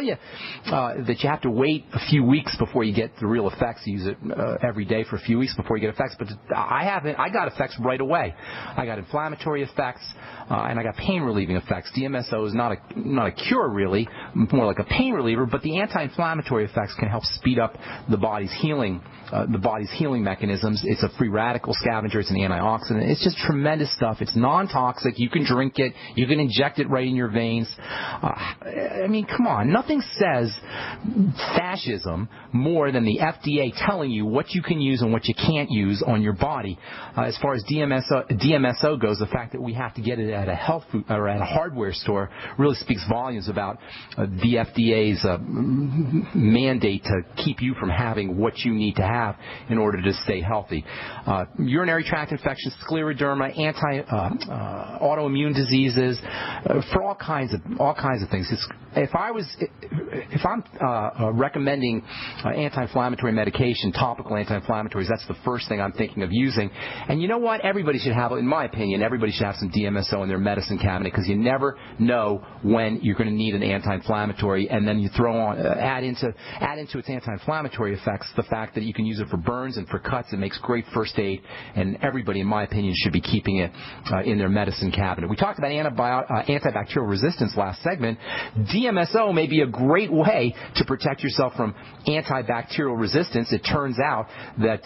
you that you have to wait a few weeks before you get the real effects. Use it every day for a few weeks before you get effects. But I haven't. I got effects right away. I got inflammatory effects and I got pain relieving effects. DMSO is not a cure really, more like a pain reliever. But the anti-inflammatory effects can help speed up the body's healing. Mechanisms. It's a free radical scavenger. It's an antioxidant. It's just tremendous stuff. It's non-toxic. You can drink it. You can inject it right in your veins. I mean, come on. Nothing says fascism more than the FDA telling you what you can use and what you can't use on your body. As far as DMSO goes, the fact that we have to get it at a health food or at a hardware store really speaks volumes about the FDA's mandate to keep you from having what you need to have in order to stay healthy. Urinary tract infections, scleroderma, autoimmune diseases, for all kinds of things. If I'm recommending anti-inflammatory medication, topical anti-inflammatories, that's the first thing I'm thinking of using. And you know what? Everybody should have, in my opinion, everybody should have some DMSO in their medicine cabinet because you never know when you're going to need an anti-inflammatory, and then you add into its anti-inflammatory effects the fact that you can use it for burns and for cuts. It makes great first aid, and everybody, in my opinion, should be keeping it in their medicine cabinet. We talked about antibacterial resistance last segment. DMSO may be a great way to protect yourself from antibacterial resistance. It turns out that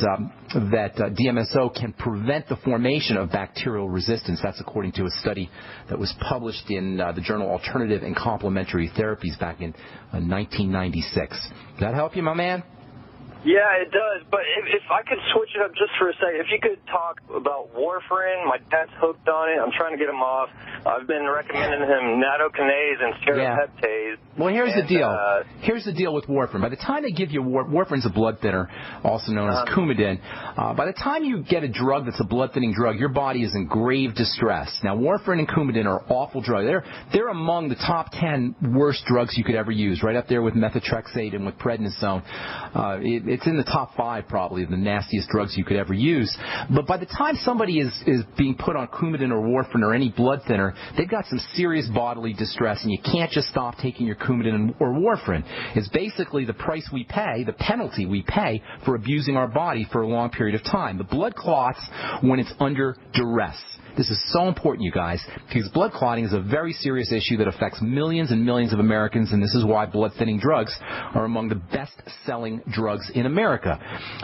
DMSO can prevent the formation of bacterial resistance. That's according to a study that was published in the journal Alternative and Complementary Therapies back in 1996. Does that help you, my man? Yeah, it does. But if I could switch it up just for a second, if you could talk about warfarin. My dad's hooked on it. I'm trying to get him off. I've been recommending him nattokinase and serrapeptase. Well, here's the deal. Here's the deal with warfarin. By the time they give you warfarin's a blood thinner, also known as Coumadin. By the time you get a drug that's a blood thinning drug, your body is in grave distress. Now, warfarin and Coumadin are awful drugs. They're among the top 10 worst drugs you could ever use, right up there with methotrexate and with prednisone. It's in the top 5 probably of the nastiest drugs you could ever use. But by the time somebody is being put on Coumadin or warfarin or any blood thinner, they've got some serious bodily distress, and you can't just stop taking your Coumadin or warfarin. It's basically the price we pay, the penalty we pay for abusing our body for a long period of time. The blood clots when it's under duress. This is so important, you guys, because blood clotting is a very serious issue that affects millions and millions of Americans, and this is why blood-thinning drugs are among the best-selling drugs in America.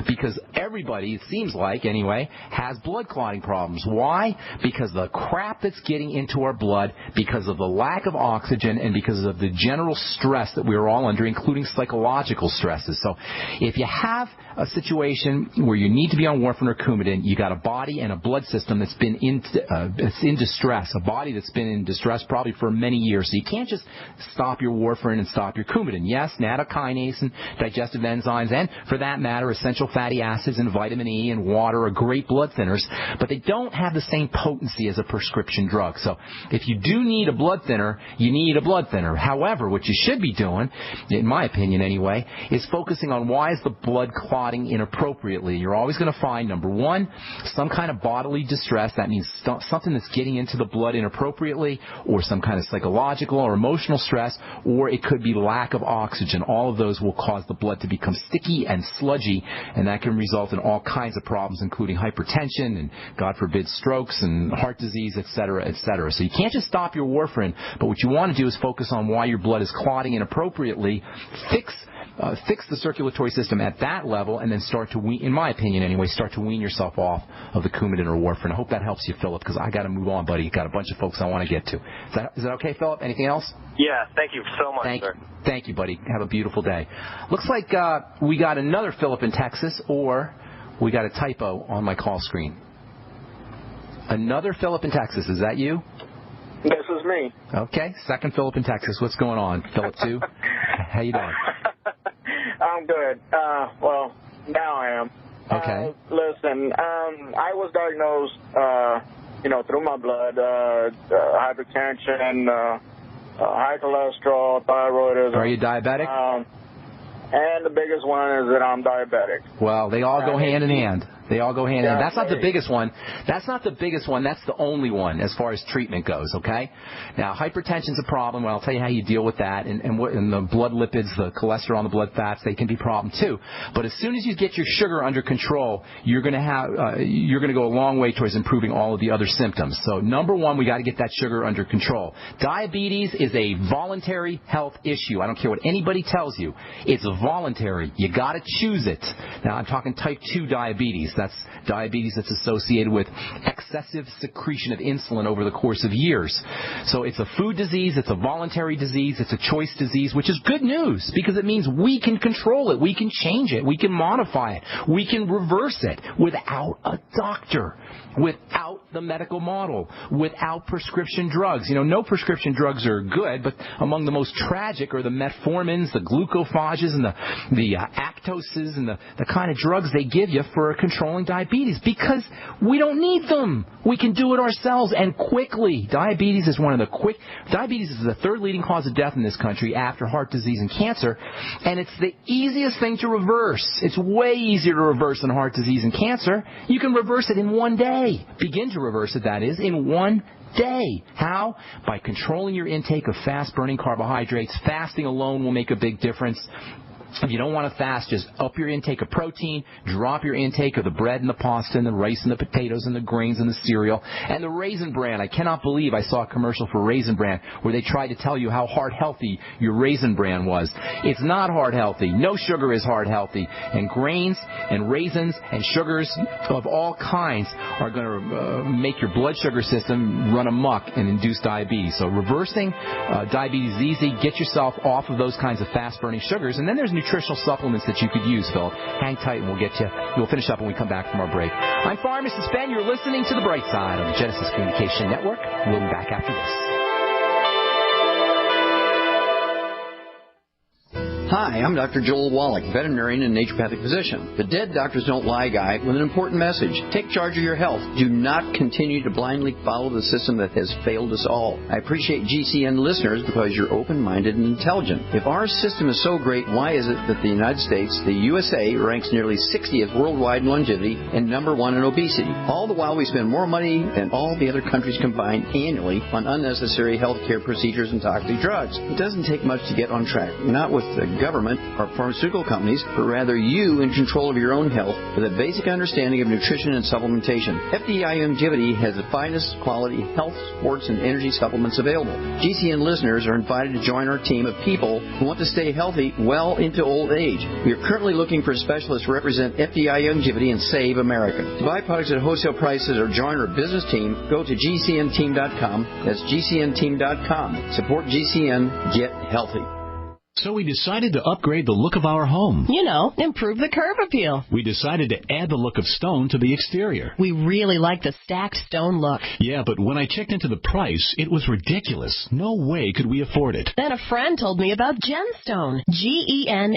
Because everybody, it seems like anyway, has blood clotting problems. Why? Because the crap that's getting into our blood, because of the lack of oxygen, and because of the general stress that we're all under, including psychological stresses. So if you have a situation where you need to be on warfarin or Coumadin, you got a body and a blood system that's been it's in distress, a body that's been in distress probably for many years. So you can't just stop your warfarin and stop your Coumadin. Yes, nattokinase and digestive enzymes, and for that matter, essential fatty acids and vitamin E and water are great blood thinners, but they don't have the same potency as a prescription drug. So if you do need a blood thinner, you need a blood thinner. However, what you should be doing, in my opinion anyway, is focusing on why is the blood clotting inappropriately. You're always going to find, number one, some kind of bodily distress. That means something that's getting into the blood inappropriately, or some kind of psychological or emotional stress, or it could be lack of oxygen. All of those will cause the blood to become sticky and sludgy, and that can result in all kinds of problems, including hypertension and, God forbid, strokes and heart disease, et cetera, et cetera. So you can't just stop your warfarin, but what you want to do is focus on why your blood is clotting inappropriately, fix the circulatory system at that level, and then start to wean, in my opinion anyway, start to wean yourself off of the Coumadin or warfarin. I hope that helps you, Philip, because I got to move on, buddy. Got a bunch of folks I want to get to. Is that okay, Philip? Anything else? Yeah, thank you so much, sir. Thank you, buddy. Have a beautiful day. Looks like we got another Philip in Texas, or we got a typo on my call screen. Another Philip in Texas. Is that you? This is me. Okay, second Philip in Texas. What's going on? Philip 2? How you doing? I'm good. Well, now I am. Okay. Listen, I was diagnosed, through my blood, hypertension, high cholesterol, thyroidism. Are you diabetic? And the biggest one is that I'm diabetic. Well, they all go hand in hand. They all go hand in hand. That's not the biggest one. That's the only one as far as treatment goes, okay? Now, hypertension's a problem. Well, I'll tell you how you deal with that. And the blood lipids, the cholesterol and the blood fats, they can be a problem too. But as soon as you get your sugar under control, you're going to go a long way towards improving all of the other symptoms. So, number one, we got to get that sugar under control. Diabetes is a voluntary health issue. I don't care what anybody tells you. It's voluntary. You got to choose it. Now, I'm talking type 2 diabetes. That's diabetes that's associated with excessive secretion of insulin over the course of years. So it's a food disease, it's a voluntary disease, it's a choice disease, which is good news because it means we can control it, we can change it, we can modify it, we can reverse it without a doctor, without the medical model, without prescription drugs. You know, no prescription drugs are good, but among the most tragic are the metformins, the glucophages, and the actoses, and the kind of drugs they give you for controlling diabetes because we don't need them. We can do it ourselves and quickly. Diabetes is the third leading cause of death in this country after heart disease and cancer, and it's the easiest thing to reverse. It's way easier to reverse than heart disease and cancer. You can reverse it in one day. Begin to reverse it, that is, in one day. How? By controlling your intake of fast-burning carbohydrates. Fasting alone will make a big difference. If you don't want to fast, just up your intake of protein, drop your intake of the bread and the pasta and the rice and the potatoes and the grains and the cereal and the Raisin Bran. I cannot believe I saw a commercial for Raisin Bran where they tried to tell you how heart healthy your Raisin Bran was. It's not heart healthy. No sugar is heart healthy. And grains and raisins and sugars of all kinds are going to make your blood sugar system run amok and induce diabetes. So reversing diabetes is easy. Get yourself off of those kinds of fast-burning sugars. And then there's nutritional supplements that you could use, Phil. Hang tight and we'll finish up when we come back from our break. I'm Pharmacist Ben. You're listening to the Brightside on the Genesis Communication Network. We'll be back after this. Hi, I'm Dr. Joel Wallach, veterinarian and naturopathic physician. The Dead Doctors Don't Lie guy with an important message. Take charge of your health. Do not continue to blindly follow the system that has failed us all. I appreciate GCN listeners because you're open-minded and intelligent. If our system is so great, why is it that the United States, the USA, ranks nearly 60th worldwide in longevity and number 1 in obesity? All the while we spend more money than all the other countries combined annually on unnecessary health care procedures and toxic drugs. It doesn't take much to get on track. Not with the government or pharmaceutical companies, but rather you in control of your own health with a basic understanding of nutrition and supplementation. FDI Longevity has the finest quality health, sports, and energy supplements available. GCN listeners are invited to join our team of people who want to stay healthy well into old age. We are currently looking for specialists to represent FDI Longevity and Save America. To buy products at wholesale prices or join our business team, go to GCNteam.com. That's GCNteam.com. Support GCN. Get healthy. So we decided to upgrade the look of our home. You know, improve the curb appeal. We decided to add the look of stone to the exterior. We really like the stacked stone look. Yeah, but when I checked into the price, it was ridiculous. No way could we afford it. Then a friend told me about Genstone. Genstone.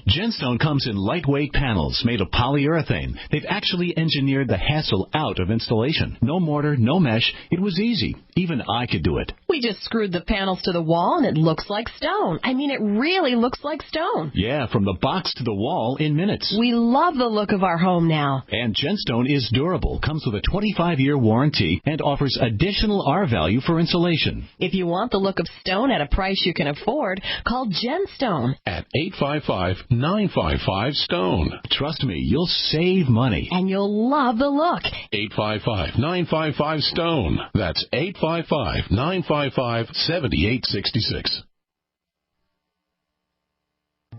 Genstone comes in lightweight panels made of polyurethane. They've actually engineered the hassle out of installation. No mortar, no mesh. It was easy. Even I could do it. We just screwed the panels to the wall and it looks like stone. I mean, it really looks like stone. Yeah, from the box to the wall in minutes. We love the look of our home now. And Genstone is durable, comes with a 25-year warranty, and offers additional R-value for insulation. If you want the look of stone at a price you can afford, call Genstone. At 855-955-STONE. Trust me, you'll save money. And you'll love the look. 855-955-STONE. That's 855-955-7866.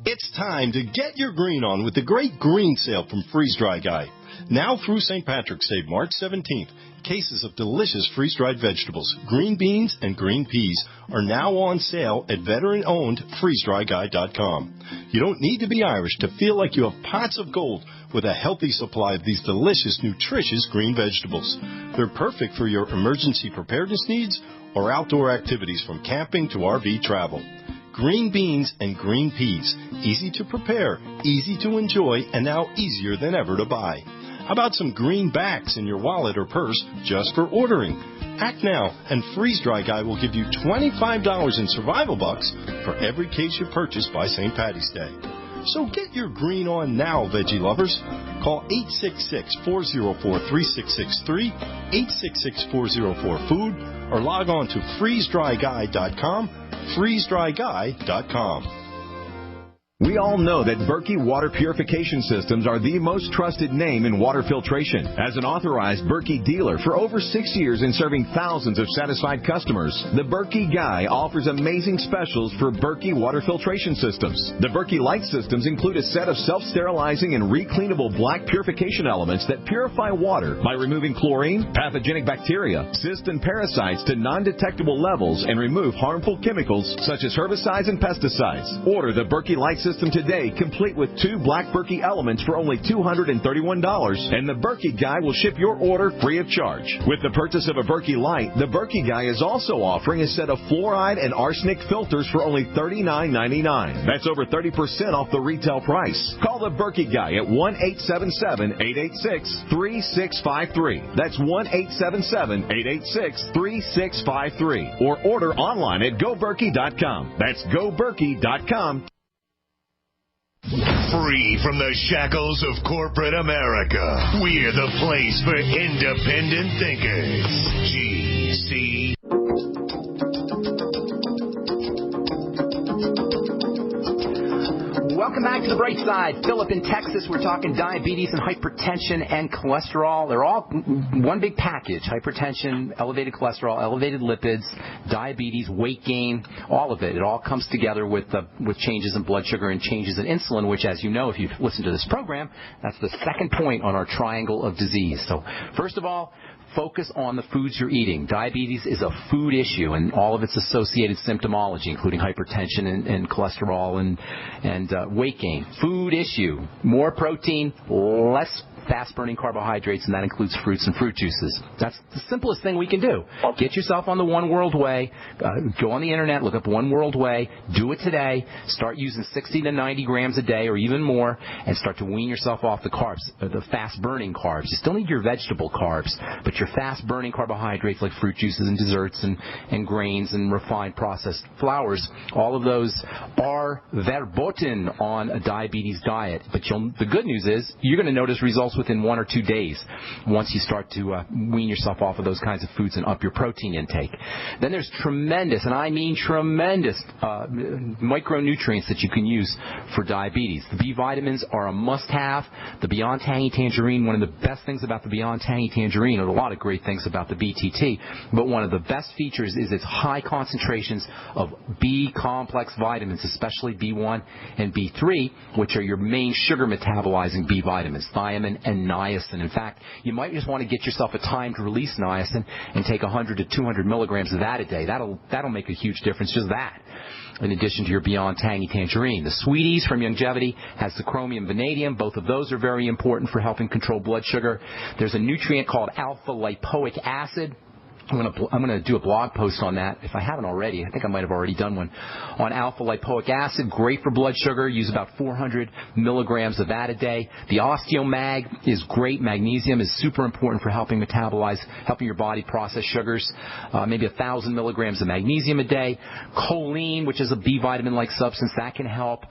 It's time to get your green on with the great green sale from Freeze Dry Guy. Now through St. Patrick's Day, March 17th, cases of delicious freeze-dried vegetables, green beans, and green peas are now on sale at veteran-owned freezedryguy.com. You don't need to be Irish to feel like you have pots of gold with a healthy supply of these delicious, nutritious green vegetables. They're perfect for your emergency preparedness needs or outdoor activities from camping to RV travel. Green beans and green peas, easy to prepare, easy to enjoy, and now easier than ever to buy. How about some greenbacks in your wallet or purse just for ordering? Act now, and Freeze Dry Guy will give you $25 in survival bucks for every case you purchase by St. Patty's Day. So get your green on now, veggie lovers. Call 866-404-3663, 866-404-FOOD, or log on to freezedryguy.com, freezedryguy.com. We all know that Berkey Water Purification Systems are the most trusted name in water filtration. As an authorized Berkey dealer for over 6 years and serving thousands of satisfied customers, the Berkey Guy offers amazing specials for Berkey Water Filtration Systems. The Berkey Light Systems include a set of self-sterilizing and recleanable black purification elements that purify water by removing chlorine, pathogenic bacteria, cysts, and parasites to non-detectable levels and remove harmful chemicals such as herbicides and pesticides. Order the Berkey Light System today, complete with 2 black Berkey elements for only $231, and the Berkey Guy will ship your order free of charge. With the purchase of a Berkey Light, the Berkey Guy is also offering a set of fluoride and arsenic filters for only $39.99. That's over 30% off the retail price. Call the Berkey Guy at 1-877-886-3653. That's 1-877-886-3653. Or order online at GoBerkey.com. That's GoBerkey.com. Free from the shackles of corporate America, we're the place for independent thinkers. GC. Welcome back to the Brightside. Philip in Texas. We're talking diabetes and hypertension and cholesterol. They're all one big package. Hypertension, elevated cholesterol, elevated lipids, diabetes, weight gain, all of it. It all comes together with changes in blood sugar and changes in insulin, which, as you know, if you've listened to this program, that's the second point on our triangle of disease. So, first of all, focus on the foods you're eating. Diabetes is a food issue and all of its associated symptomology, including hypertension and cholesterol and weight gain. Food issue. More protein, less fast-burning carbohydrates, and that includes fruits and fruit juices. That's the simplest thing we can do. Get yourself on the One World Way. Go on the Internet, look up One World Way. Do it today. Start using 60 to 90 grams a day or even more, and start to wean yourself off the carbs, the fast-burning carbs. You still need your vegetable carbs, but your fast-burning carbohydrates like fruit juices and desserts and grains and refined processed flours, all of those are verboten on a diabetes diet. But the good news is you're going to notice results within 1 or 2 days once you start to wean yourself off of those kinds of foods and up your protein intake. Then there's tremendous, and I mean tremendous, micronutrients that you can use for diabetes. The B vitamins are a must-have. The Beyond Tangy Tangerine, one of the best things about the Beyond Tangy Tangerine, and a lot of great things about the BTT, but one of the best features is its high concentrations of B complex vitamins, especially B1 and B3, which are your main sugar metabolizing B vitamins, thiamine and niacin. In fact, you might just want to get yourself a timed release niacin and take 100 to 200 milligrams of that a day. That'll make a huge difference, just that, in addition to your Beyond Tangy Tangerine. The Sweeties from Longevity has the chromium vanadium. Both of those are very important for helping control blood sugar. There's a nutrient called alpha lipoic acid. I'm going to do a blog post on that if I haven't already. I think I might have already done one on alpha lipoic acid. Great for blood sugar. Use about 400 milligrams of that a day. The Osteomag is great. Magnesium is super important for helping your body process sugars. Maybe 1,000 milligrams of magnesium a day. Choline, which is a B vitamin-like substance, that can help.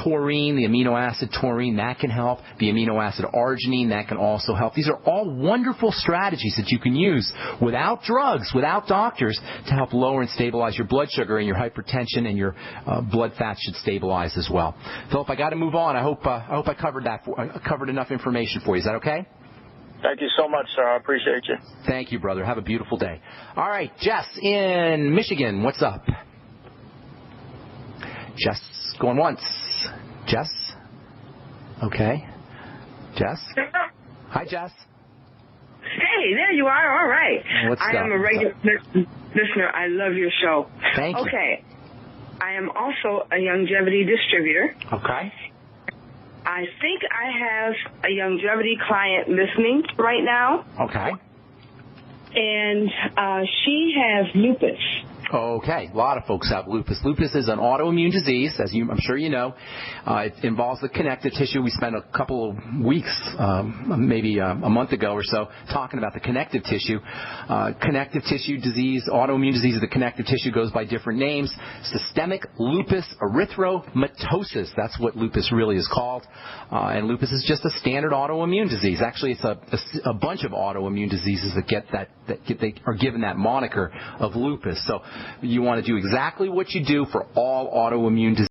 Taurine, the amino acid taurine, that can help. The amino acid arginine, that can also help. These are all wonderful strategies that you can use without drugs, without doctors, to help lower and stabilize your blood sugar, and your hypertension and your blood fat should stabilize as well. Philip, I got to move on. I hope I covered covered enough information for you. Is that okay? Thank you so much, sir. I appreciate you. Thank you, brother. Have a beautiful day. All right, Jess in Michigan. What's up? Jess, going once. Jess? Okay. Jess? Hi, Jess. Hey, there you are. All right. I am a regular listener. I love your show. Thank you. Okay. I am also a longevity distributor. Okay. I think I have a longevity client listening right now. Okay. And she has lupus. Okay, a lot of folks have lupus. Lupus is an autoimmune disease, as I'm sure you know. It involves the connective tissue. We spent a couple of weeks, maybe a month ago or so, talking about the connective tissue. Connective tissue disease, autoimmune disease of the connective tissue goes by different names. Systemic lupus erythematosus, that's what lupus really is called. And lupus is just a standard autoimmune disease. Actually, it's a bunch of autoimmune diseases that they are given that moniker of lupus. So you want to do exactly what you do for all autoimmune diseases.